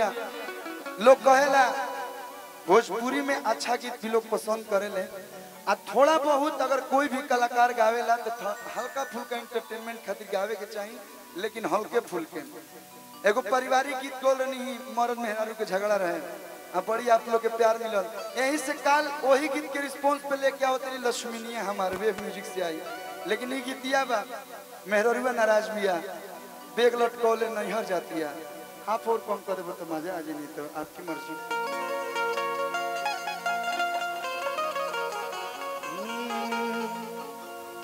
भैया लोग कहेला भोजपुरी में अच्छा गीत भी लोग पसंद करेले आ थोड़ा बहुत अगर कोई भी कलाकार गावेला तो हल्का फुल्का एंटरटेनमेंट खातिर गावे के चाहिए, लेकिन हल्के फुल्के। एगो पारिवारिक गीत गोल रही मर्द मेहरारू के झगड़ा रहे आ बड़ी आप लोग के प्यार मिलल, यही से काल वही गीत के रिस्पॉन्स पे लेके आओ तेरी लक्ष्मीनिया हमारे वेब म्यूजिक से आई, लेकिन ये गीतिया बा मेहरुआ नाराज बिया बेग लटकौले नैहर जाती है। आप और कौन कर देबो तो मजा आ जाए, नहीं तो आपकी मर्जी।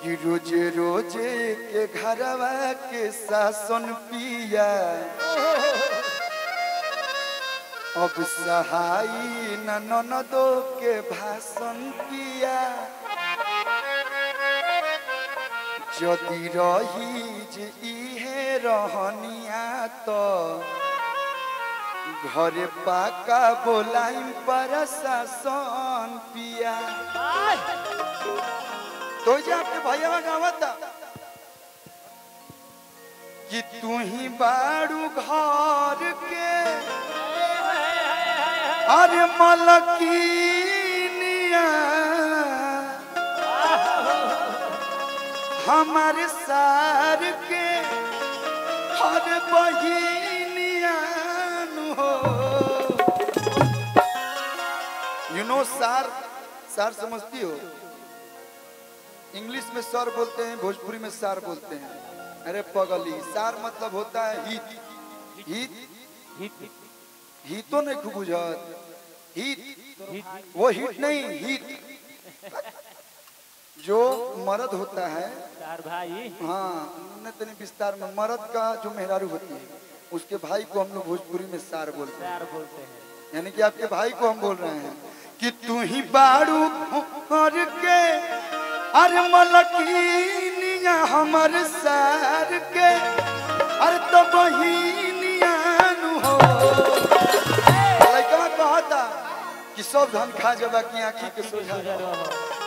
कि रोजे रोजे के घरवा के सासन पिया अब सहाई ननदो के भाषण पिया जदि रही जे इहे रहनिया तो घरे पाका बोलाइम प्रशासन पिया। तो जे आपके भैया गावता कि तू ही बाड़ू घर के अरे मलकिनिया हमारे सार के हर बहिनिया हो। यू नो सार, सार समझती हो? इंग्लिश में सर बोलते हैं, भोजपुरी में सार बोलते हैं। अरे पगली, सार मतलब होता है हित। हित हितो नहीं खूब बुझत, हित वो हिट नहीं, हित जो मर्द होता है भाई। हाँ न विस्तार में मर्द का जो मेहरारू होती है उसके भाई को हम लोग भोजपुरी में सार बोलते हैं। यानी कि आपके भाई को हम बोल रहे हैं कि तू ही बाड़ू घर के अरे मलकिनिया हमर सार के अरे तो बहिनिया हो। लड़का कहता कि सब धन खा जबा की आँखी के सोझा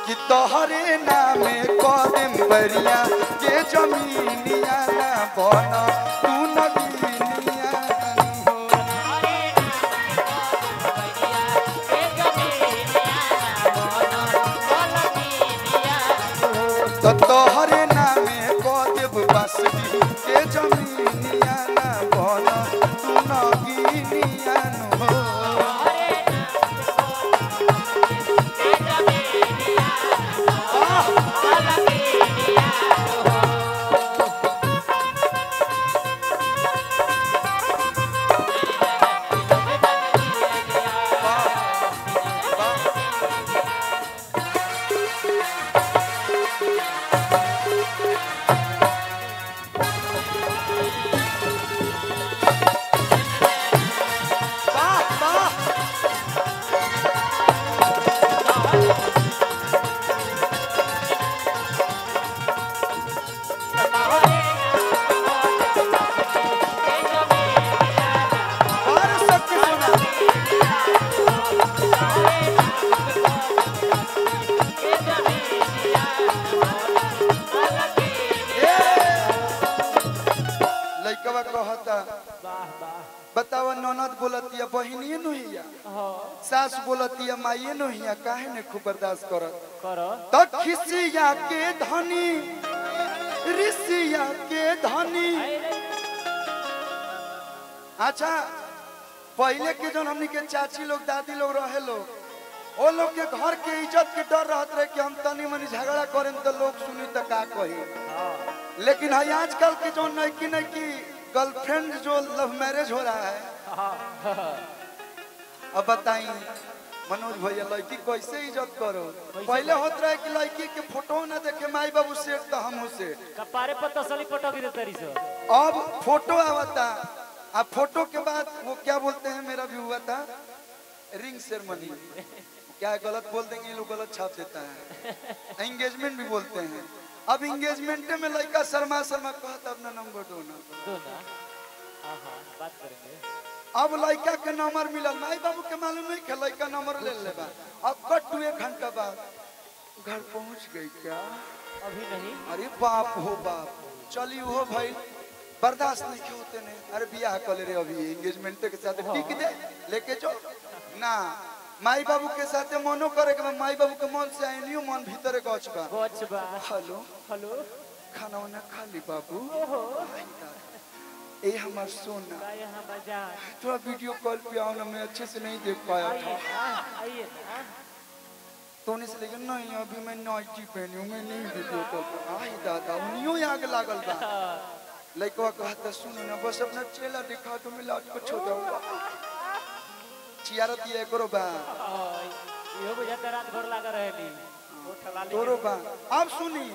कि तोहरे नामे कदम बरिया के जमीनिया ना बना तू नगीनिया हो। तो तोहरे नामे कदम बसदी के जमीनिया ना बना तू नगीनिया हो। बतावा ननद बोलतिया बहिनिए नहिया सास बोलतिया माइए नहिया काहे ने खूब बर्दाश्त करत त खिसिया के धनी ऋषिया के धनी। अच्छा पहले के जो हमनी के चाची लोग दादी लोग रहे लोग वो लोग के घर के इज्जत के डर रहत रहे कि हम तनी मनी झगड़ा करें तो लोग सुनी तो का कही। लेकिन आजकल के जो नहीं की गर्लफ्रेंड जो लव मैरिज हो रहा है, अब बताई मनोज भैया लड़की कैसे इज्जत करो। पहले होत रहे कि लड़की के फोटो ना देखे माई बाबू सेठ तो हम सेठ कपारे पर तसली फोटो भी देते रही। अब फोटो आवता, अब फोटो के बाद वो क्या बोलते हैं, मेरा भी हुआ था रिंग सेरेमनी, क्या गलत बोल देंगे लोग, गलत छाप देता है। एंगेजमेंट भी बोलते हैं। अब एंगेजमेंट में लड़का शर्मा शर्मा कहता अपना नंबर दो ना, बात करेंगे। अब लड़का के नंबर मिलल, माई बाबू के मालूम नहीं कि लड़का नंबर ले लेबा। अब कट 1 घंटा बाद घर पहुंच गई क्या? अभी नहीं। अरे बाप हो बाप, चली हो भाई बर्दाश्त नहीं क्यों होते ने अरे बियाह कर रे अभी एंगेजमेंट के साथ टिक दे लेके जो ना माई बाबू के साथ मनो करे के माई बाबू के मन से आई न्यू मन भीतर गछबा हेलो हेलो खाना वाना खा ली बाबू ए हमार सोना थोड़ा वीडियो कॉल पे आओ ना मैं अच्छे से नहीं देख पाया था तो उन्हें से लेकिन नहीं अभी मैं नाइटी पहनी हूँ मैं नहीं वीडियो कॉल पे आई दादा उन्हीं आग लागल बा लड़का कहता सुनो ना बस अपना चेला दिखा तो मैं लाट को छोड़ दूंगा चियारत ये करो बा यो बुझाता रात भर लगा रहेली तोरो बा अब सुनी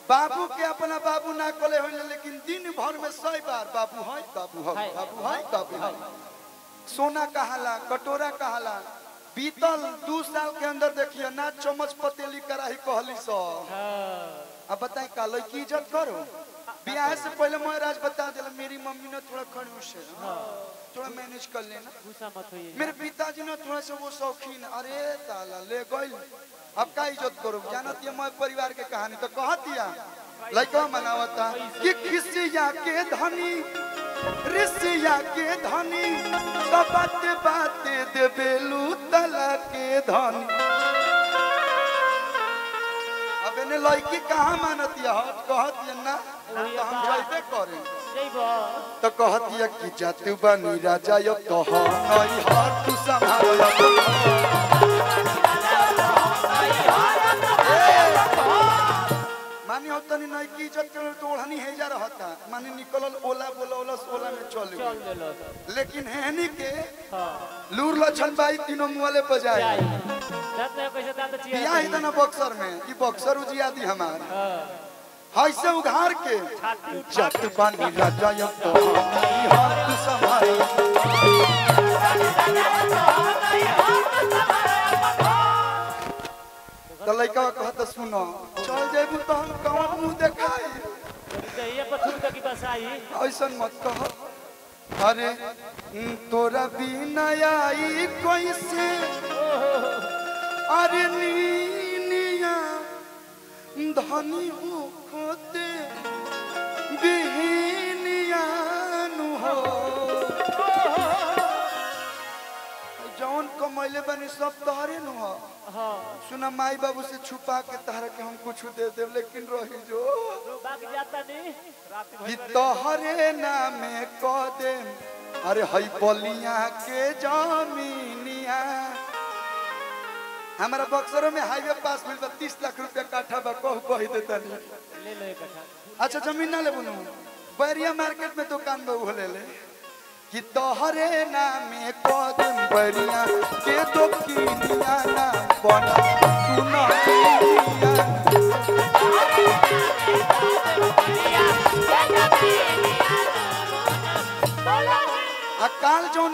बाबू के अपना बाबू ना कोले होले लेकिन दिन भर में 100 बार बाबू है बाबू है बाबू है बाबू है सोना कहाला कटोरा कहाला बीतल 2 साल के अंदर देखिए ना चम्मच पतेली कराही कहली सो अब बताएं का लड़की इज्जत करो ब्याह से पहले मैं राज बता दिला मेरी मम्मी ने थोड़ा खड़ूस है थोड़ा मैनेज कर लेना गुस्सा मत होइए मेरे पिताजी ने थोड़ा सा वो शौकीन अरे ताला ले गई अब का इज्जत करो जानत ये मैं परिवार के कहानी तो कहतिया लड़का मनावता कि खिसिया के धनी ऋषिया के धनी तो बाते बाते देबेलू तला के धनी अब इन्हें लड़की कहाँ मानतिया हट कहतिया ना तो हम जाइबे करें तो कहतिया कि जातु बनी राजा यो तो नहीं हाथ तू संभाल मानी होता नहीं की इज्जत के तो ओढ़नी है जा रहा था मानी निकलल ओला बोला ओला में चल लेकिन हैनी के लूर लछन बाई तीनों मुआले बजाए बियाह इतना बक्सर में ये बक्सर उजिया दी हमार ऐसे उघार के जट पानी राजा यो तो नहीं हाथ संभाल तो लड़का कहता सुनो चल जेबू तो हम कौन मुंह देखाई ऐसा मत कह अरे तोरा बिना आई कैसे अरे नीनिया धनी हो खोते बिहनिया नु हो जौन कमैले बनी सब तोहरे नु हो सुना माई बाबू से छुपा के तहरा के हम कुछ दे दे लेकिन रही जो कि तोहरे नामे कह दे अरे हई बलिया के जमीनिया हमारा बक्सरों में हाईवे पास मिल 30 लाख रुपया काठा बा कह देता नहीं ले लो कट्ठा अच्छा जमीन ना ले बोलूं बैरिया मार्केट में दुकान में वो ले ले कि तोहरे नामे कदम बरिया के तो कीनिया ना बना तू ना अकाल जोन